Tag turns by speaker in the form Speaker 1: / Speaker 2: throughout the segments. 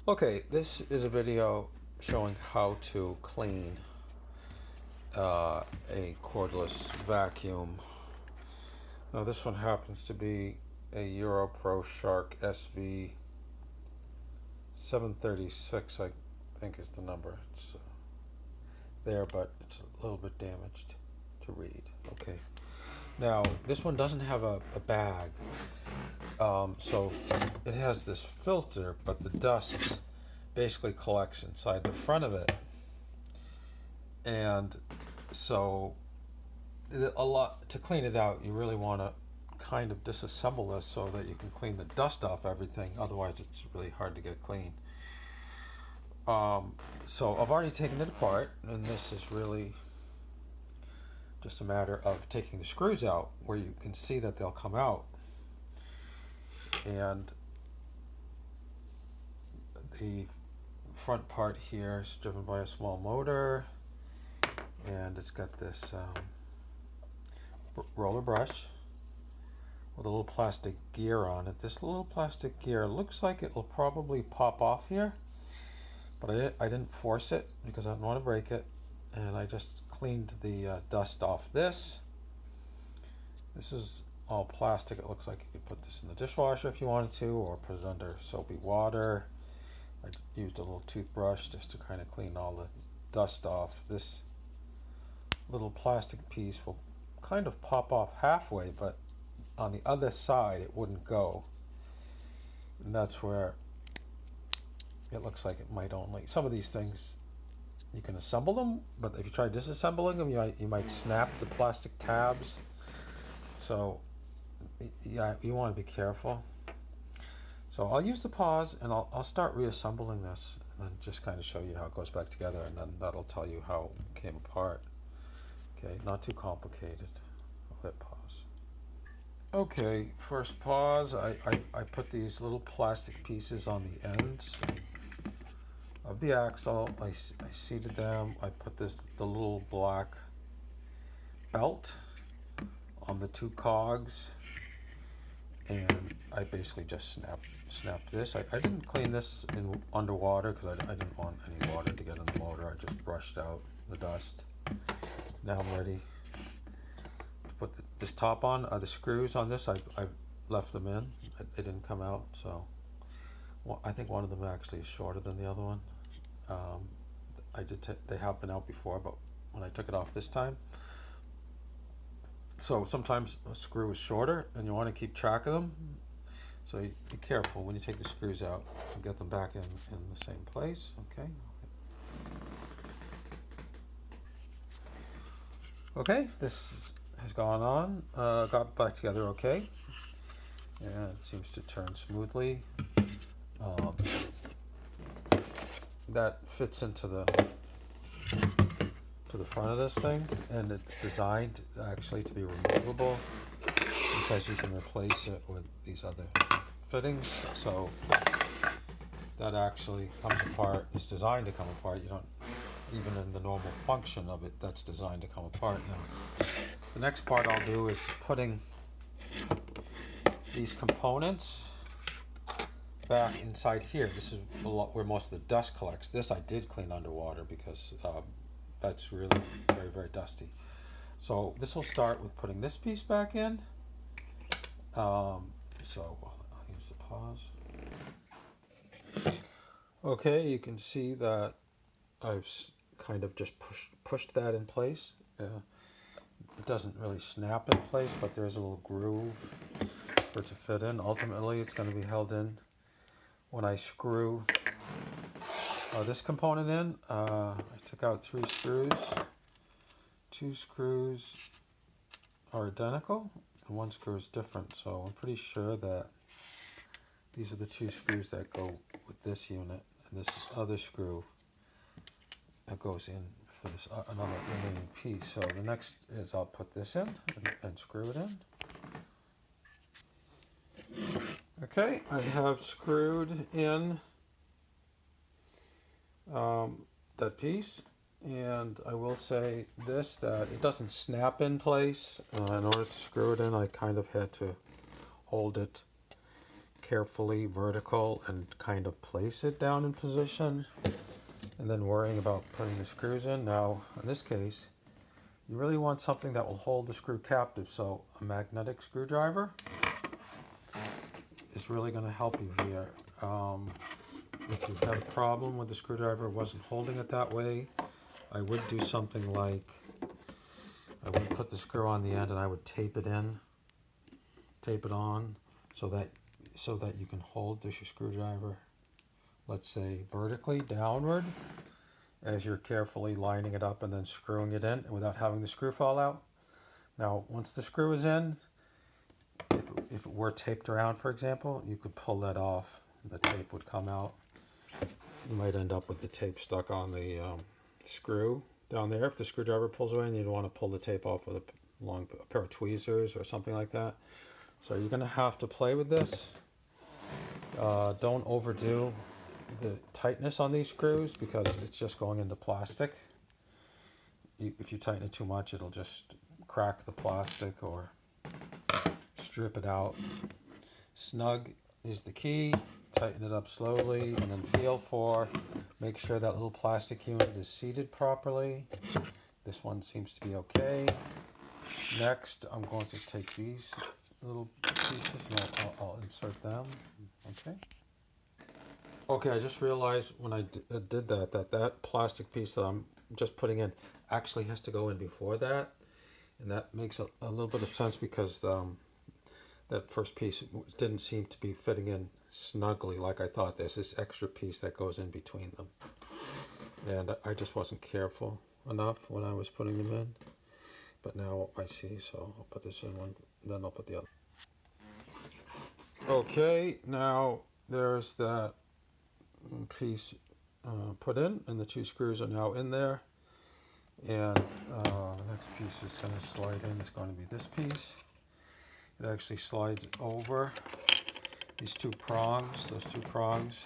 Speaker 1: Okay, this is a video showing how to clean a cordless vacuum. Now this one happens to be a Europro Shark SV736, I think is the number. It's there, but it's a little bit damaged to read. Okay. Now this one doesn't have a bag, so it has this filter, but the dust basically collects inside the front of it, and so to clean it out, you really want to kind of disassemble this so that you can clean the dust off everything. Otherwise, it's really hard to get clean. So I've already taken it apart, and this is really just a matter of taking the screws out, where you can see that they'll come out. And the front part here is driven by a small motor, and it's got this roller brush with a little plastic gear on it. This little plastic gear looks like it will probably pop off here, but I didn't force it because I didn't want to break it, and I just cleaned the dust off this. This is all plastic. It looks like you could put this in the dishwasher if you wanted to, or put it under soapy water. I used a little toothbrush just to kind of clean all the dust off. This little plastic piece will kind of pop off halfway, but on the other side it wouldn't go, and that's where it looks like it might only. Some of these things you can assemble them, but if you try disassembling them, you might snap the plastic tabs. So yeah, you want to be careful. So I'll use the pause, and I'll start reassembling this, and then just kind of show you how it goes back together, and then that'll tell you how it came apart. Okay, not too complicated. I'll hit pause. Okay, first pause. I put these little plastic pieces on the ends of the axle. I seated them. I put the little black belt on the two cogs, and I basically just snapped this. I didn't clean this in underwater because I didn't want any water to get in the motor. I just brushed out the dust. Now I'm ready to put this top on. The screws on this, I've left them in. They didn't come out, so I think one of them actually is shorter than the other one. They have been out before, but when I took it off this time. So sometimes a screw is shorter, and you want to keep track of them. So be careful when you take the screws out to get them back in the same place. Okay. Okay, this has gone on. Got back together okay, and it seems to turn smoothly. That fits into the front of this thing, and it's designed actually to be removable because you can replace it with these other fittings. So that actually comes apart. It's designed to come apart. You don't, even in the normal function of it, that's designed to come apart. Now, the next part I'll do is putting these components back inside here. This is where most of the dust collects. This I did clean underwater because that's really very, very dusty. So this will start with putting this piece back in. So I'll use the pause. Okay, you can see that I've kind of just pushed that in place. It doesn't really snap in place, but there's a little groove for it to fit in. Ultimately, it's going to be held in when I screw this component in. I took out 3 screws. 2 screws are identical, and 1 screw is different. So I'm pretty sure that these are the 2 screws that go with this unit, and this other screw that goes in for this another remaining piece. So the next is I'll put this in and screw it in. Okay, I have screwed in that piece, and I will say this, that it doesn't snap in place. In order to screw it in, I kind of had to hold it carefully vertical and kind of place it down in position, and then worrying about putting the screws in. Now, in this case, you really want something that will hold the screw captive, so a magnetic screwdriver is really going to help you here. If you had a problem with the screwdriver wasn't holding it that way, I would do something like, I would put the screw on the end and I would tape it in, tape it on, so that you can hold the screwdriver, let's say vertically downward, as you're carefully lining it up and then screwing it in without having the screw fall out. Now, once the screw is in, if it were taped around, for example, you could pull that off. The tape would come out. You might end up with the tape stuck on the screw down there. If the screwdriver pulls away and you don't want to pull the tape off with a pair of tweezers or something like that. So you're going to have to play with this. Don't overdo the tightness on these screws because it's just going into plastic. If you tighten it too much, it'll just crack the plastic or strip it out. Snug is the key. Tighten it up slowly and then make sure that little plastic unit is seated properly. This one seems to be okay. Next, I'm going to take these little pieces and I'll insert them. Okay, I just realized when I did that plastic piece that I'm just putting in actually has to go in before that. And that makes a little bit of sense because that first piece didn't seem to be fitting in snugly like I thought. There's this extra piece that goes in between them. And I just wasn't careful enough when I was putting them in. But now I see, so I'll put this in one, then I'll put the other. Okay, now there's that piece put in, and the two screws are now in there. And the next piece is going to slide in. It's going to be this piece. It actually slides over these two prongs. Those two prongs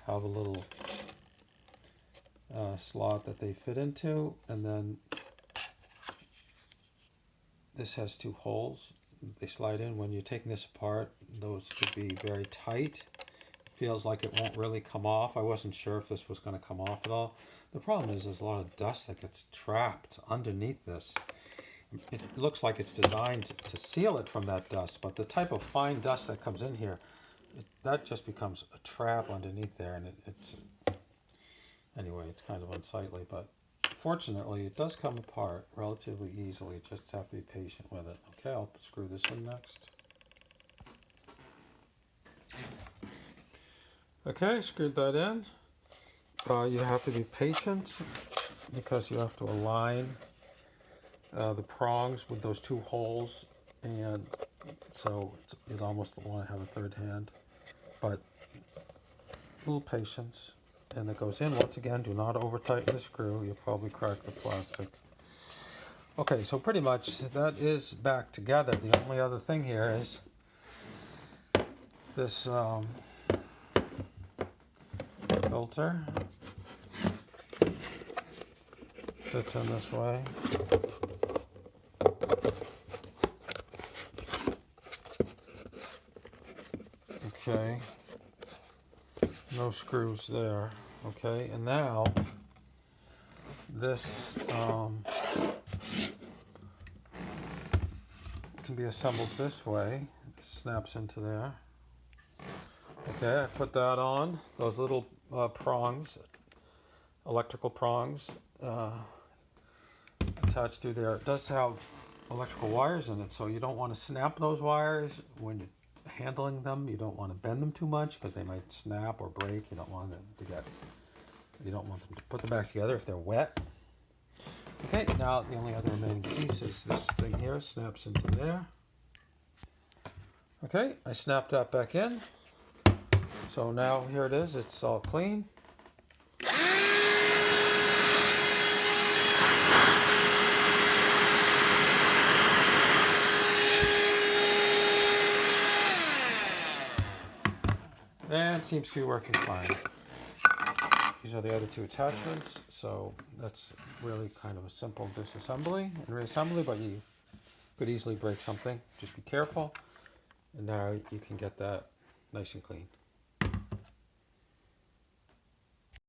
Speaker 1: have a little slot that they fit into, and then this has two holes. They slide in. When you're taking this apart, those could be very tight. Feels like it won't really come off. I wasn't sure if this was going to come off at all. The problem is there's a lot of dust that gets trapped underneath this. It looks like it's designed to seal it from that dust, but the type of fine dust that comes in here, that just becomes a trap underneath there, and anyway, it's kind of unsightly, but fortunately it does come apart relatively easily. Just have to be patient with it. Okay, I'll screw this in next. Okay, screwed that in. You have to be patient because you have to align the prongs with those two holes, and so you'd almost want to have a third hand, but a little patience, and it goes in. Once again, do not over tighten the screw. You'll probably crack the plastic. Okay, so pretty much that is back together. The only other thing here is this filter fits in this way. Okay, no screws there. Okay, and now this can be assembled this way. It snaps into there. Okay, I put that on. Those little prongs, electrical prongs, attached through there. It does have electrical wires in it, so you don't want to snap those wires when you're handling them. You don't want to bend them too much because they might snap or break. You don't want them to put them back together if they're wet. Okay, now the only other remaining piece is this thing here. Snaps into there. Okay, I snapped that back in. So now here it is. It's all clean. And it seems to be working fine. These are the other two attachments, so that's really kind of a simple disassembly and reassembly, but you could easily break something. Just be careful. And now you can get that nice and clean.